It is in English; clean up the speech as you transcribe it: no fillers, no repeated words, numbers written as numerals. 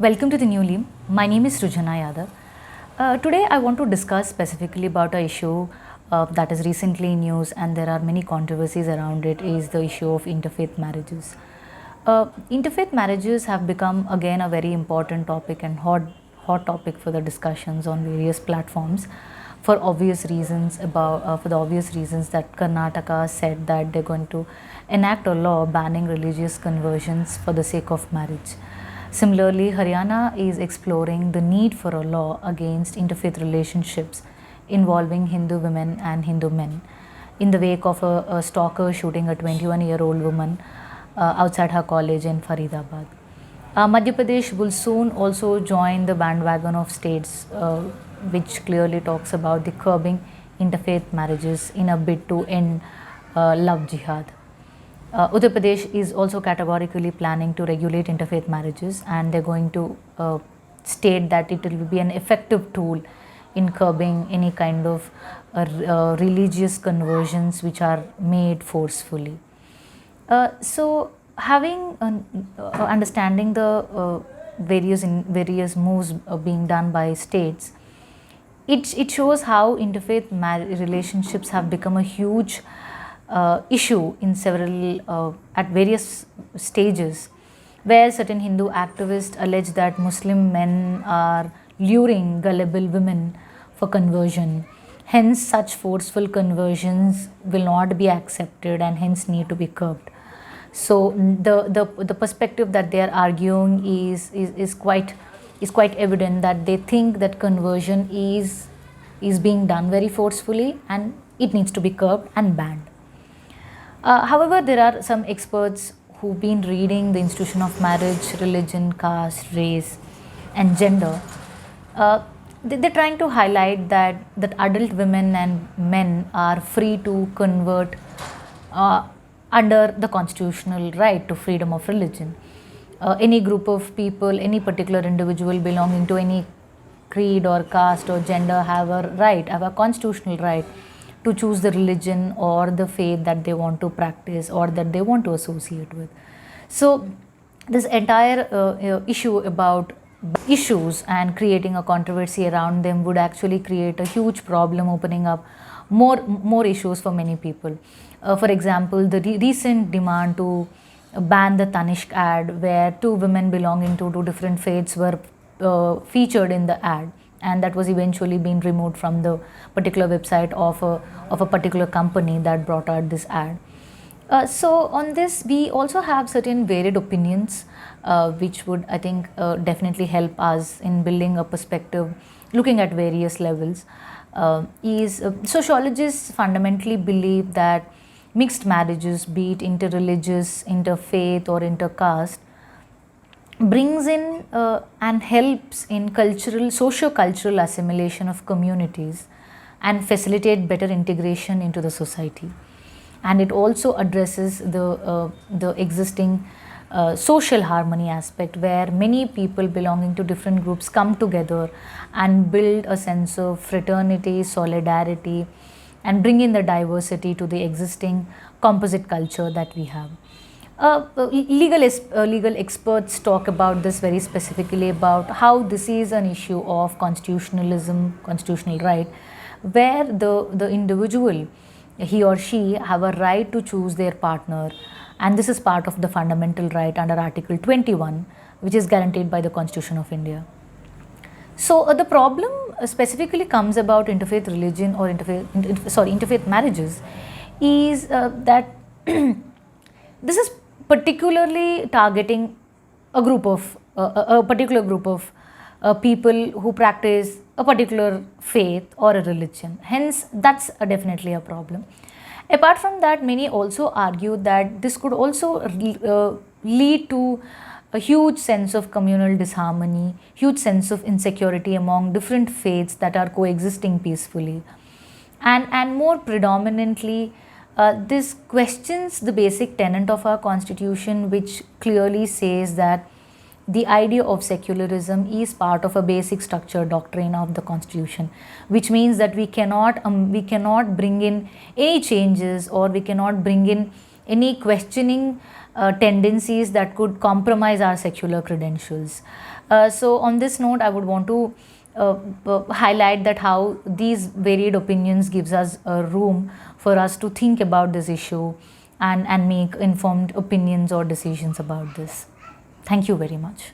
Welcome to the new Leam. My name is Srujana Yadav. Today I want to discuss specifically about a issue that is recently in news and there are many controversies around it is the issue of interfaith marriages. Interfaith marriages have become again a very important topic and hot topic for the discussions on various platforms for obvious reasons for the obvious reasons that Karnataka said that they're going to enact a law banning religious conversions for the sake of marriage. Similarly, Haryana is exploring the need for a law against interfaith relationships involving Hindu women and Hindu men in the wake of a stalker shooting a 21-year-old woman outside her college in Faridabad. Madhya Pradesh will soon also join the bandwagon of states which clearly talks about the curbing interfaith marriages in a bid to end love jihad. Uttar Pradesh is also categorically planning to regulate interfaith marriages, and they're going to state that it will be an effective tool in curbing any kind of religious conversions which are made forcefully. So, having understanding the various moves being done by states, it shows how interfaith relationships have become a huge issue in several at various stages, where certain Hindu activists allege that Muslim men are luring gullible women for conversion. Hence, such forceful conversions will not be accepted and hence need to be curbed. So the perspective that they are arguing is quite evident that they think that conversion is being done very forcefully and it needs to be curbed and banned. However, there are some experts who've been reading the institution of marriage, religion, caste, race, and gender. They're trying to highlight that adult women and men are free to convert under the constitutional right to freedom of religion. Any group of people, any particular individual belonging to any creed or caste or gender have a constitutional right to choose the religion or the faith that they want to practice or that they want to associate with. So, this entire issue about issues and creating a controversy around them would actually create a huge problem, opening up more issues for many people. For example, the recent demand to ban the Tanishq ad, where two women belonging to two different faiths were featured in the ad, and that was eventually being removed from the particular website of a particular company that brought out this ad. So on this, we also have certain varied opinions, which would, I think, definitely help us in building a perspective, looking at various levels. Sociologists fundamentally believe that mixed marriages, be it interreligious, interfaith, or intercaste, brings in and helps in socio-cultural assimilation of communities and facilitate better integration into the society. And it also addresses the existing social harmony aspect, where many people belonging to different groups come together and build a sense of fraternity, solidarity, and bring in the diversity to the existing composite culture that we have. Legal experts talk about this very specifically, about how this is an issue of constitutionalism, constitutional right, where the individual, he or she, have a right to choose their partner, and this is part of the fundamental right under Article 21, which is guaranteed by the Constitution of India. So the problem specifically comes about interfaith religion or interfaith marriages is that this is particularly targeting a particular group of people who practice a particular faith or a religion. Hence, that's definitely a problem. Apart from that, many also argue that this could also lead to a huge sense of communal disharmony, huge sense of insecurity among different faiths that are coexisting peacefully. And more predominantly, this questions the basic tenet of our constitution, which clearly says that the idea of secularism is part of a basic structure doctrine of the constitution, which means that we cannot bring in any changes, or we cannot bring in any questioning tendencies that could compromise our secular credentials. So on this note, I would want to highlight that how these varied opinions gives us a room for us to think about this issue and make informed opinions or decisions about this. Thank you very much.